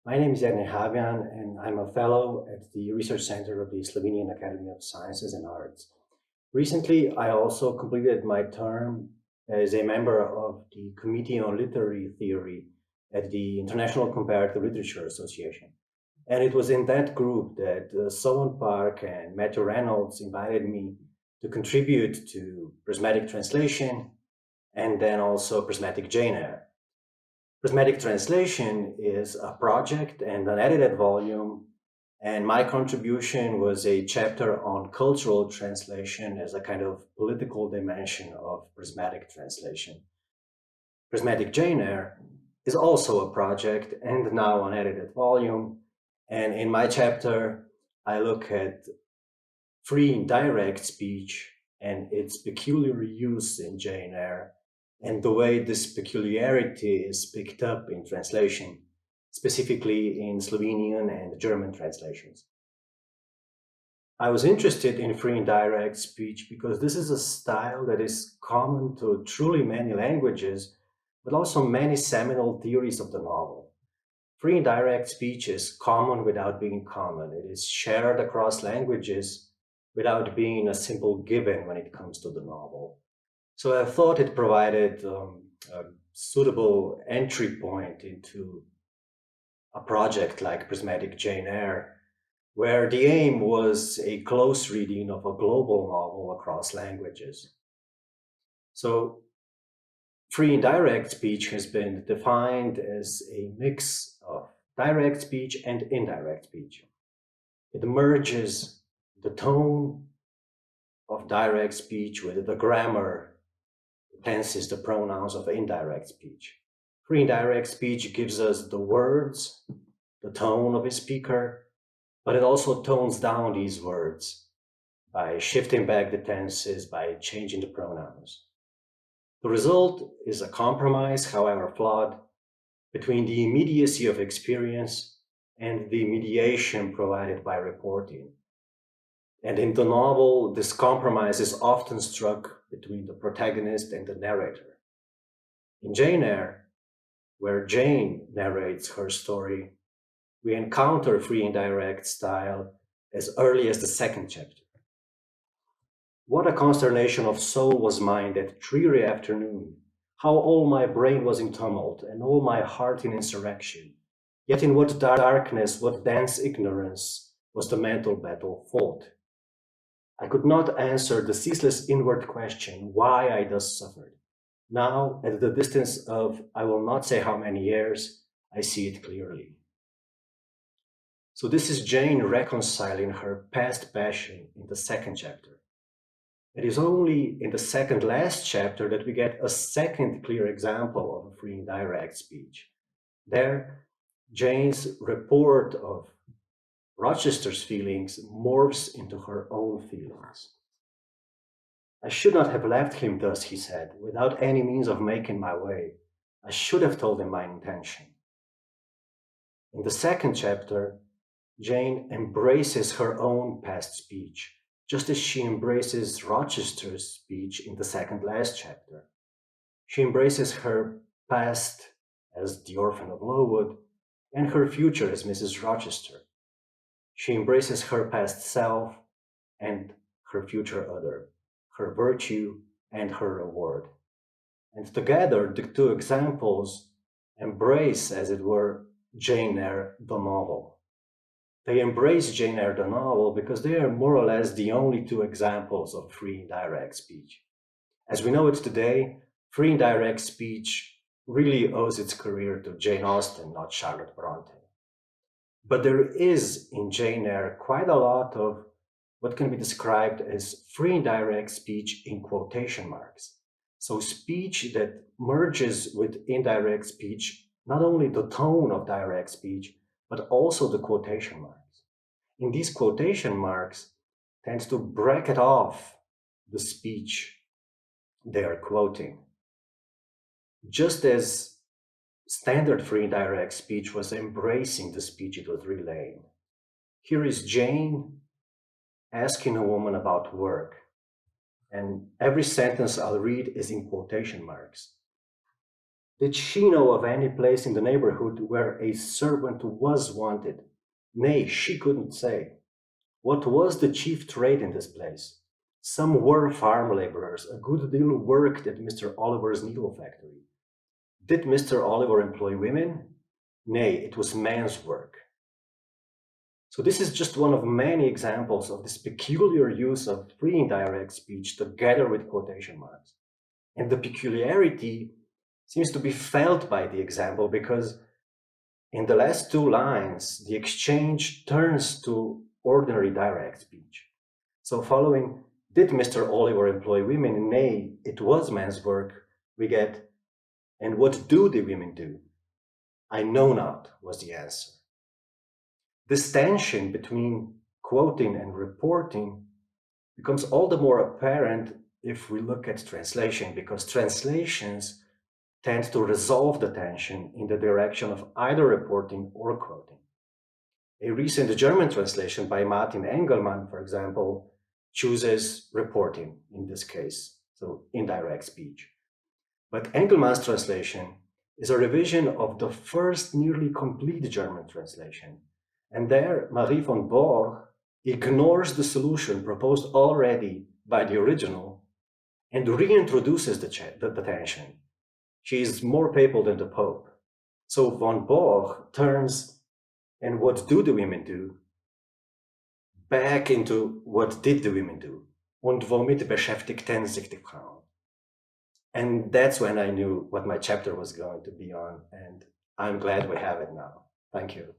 My name is Jernej Habjan, and I'm a fellow at the Research Center of the Slovenian Academy of Sciences and Arts. Recently, I also completed my term as a member of the Committee on Literary Theory at the International Comparative Literature Association. And it was in that group that Sohan Park and Matthew Reynolds invited me to contribute to prismatic translation and then also Prismatic Jane Eyre. Prismatic translation is a project and an edited volume, and my contribution was a chapter on cultural translation as a kind of political dimension of prismatic translation. Prismatic Jane Eyre is also a project and now an edited volume, and in my chapter, I look at free indirect speech and its peculiar use in Jane Eyre, and the way this peculiarity is picked up in translation, specifically in Slovenian and German translations. I was interested in free indirect speech because this is a style that is common to truly many languages, but also many seminal theories of the novel. Free indirect speech is common without being common. It is shared across languages without being a simple given when it comes to the novel. So I thought it provided a suitable entry point into a project like Prismatic Jane Eyre, where the aim was a close reading of a global novel across languages. So free indirect speech has been defined as a mix of direct speech and indirect speech. It merges the tone of direct speech with the grammar, tenses, the pronouns of indirect speech. Free indirect speech gives us the words, the tone of a speaker, but it also tones down these words by shifting back the tenses, by changing the pronouns. The result is a compromise, however flawed, between the immediacy of experience and the mediation provided by reporting. And in the novel, this compromise is often struck between the protagonist and the narrator. In Jane Eyre, where Jane narrates her story, we encounter free indirect style as early as the second chapter. What a consternation of soul was mine that dreary afternoon, how all my brain was in tumult and all my heart in insurrection. Yet in what darkness, what dense ignorance was the mental battle fought. I could not answer the ceaseless inward question why I thus suffered. Now, at the distance of I will not say how many years, I see it clearly. So this is Jane reconciling her past passion in the second chapter. It is only in the second last chapter that we get a second clear example of a free indirect speech. There, Jane's report of Rochester's feelings morphs into her own feelings. I should not have left him thus, he said, without any means of making my way. I should have told him my intention. In the second chapter, Jane embraces her own past speech, just as she embraces Rochester's speech in the second last chapter. She embraces her past as the orphan of Lowood and her future as Mrs. Rochester. She embraces her past self and her future other, her virtue and her reward. And together, the two examples embrace, as it were, Jane Eyre, the novel. They embrace Jane Eyre, the novel, because they are more or less the only two examples of free indirect speech. As we know it today, free indirect speech really owes its career to Jane Austen, not Charlotte Brontë. But there is in Jane Eyre quite a lot of what can be described as free indirect speech in quotation marks. So speech that merges with indirect speech, not only the tone of direct speech, but also the quotation marks. In these quotation marks tends to bracket off the speech they are quoting. Just as standard free indirect speech was embracing the speech it was relaying. Here is Jane asking a woman about work, and every sentence I'll read is in quotation marks. Did she know of any place in the neighborhood where a servant was wanted? Nay, she couldn't say. What was the chief trade in this place? Some were farm laborers. A good deal worked at Mr. Oliver's needle factory. Did Mr. Oliver employ women? Nay, it was man's work. So this is just one of many examples of this peculiar use of free indirect speech together with quotation marks. And the peculiarity seems to be felt by the example because in the last two lines, the exchange turns to ordinary direct speech. So following, did Mr. Oliver employ women? Nay, it was man's work. We get, and what do the women do? I know not, was the answer. This tension between quoting and reporting becomes all the more apparent if we look at translation, because translations tend to resolve the tension in the direction of either reporting or quoting. A recent German translation by Martin Engelmann, for example, chooses reporting in this case, so indirect speech. But Engelmann's translation is a revision of the first nearly complete German translation. And there, Marie von Borch ignores the solution proposed already by the original and reintroduces the tension. She is more papal than the Pope. So von Borch turns, and what do the women do? Back into what did the women do? Und womit beschäftigten sich die Frauen? And that's when I knew what my chapter was going to be on, and I'm glad we have it now. Thank you.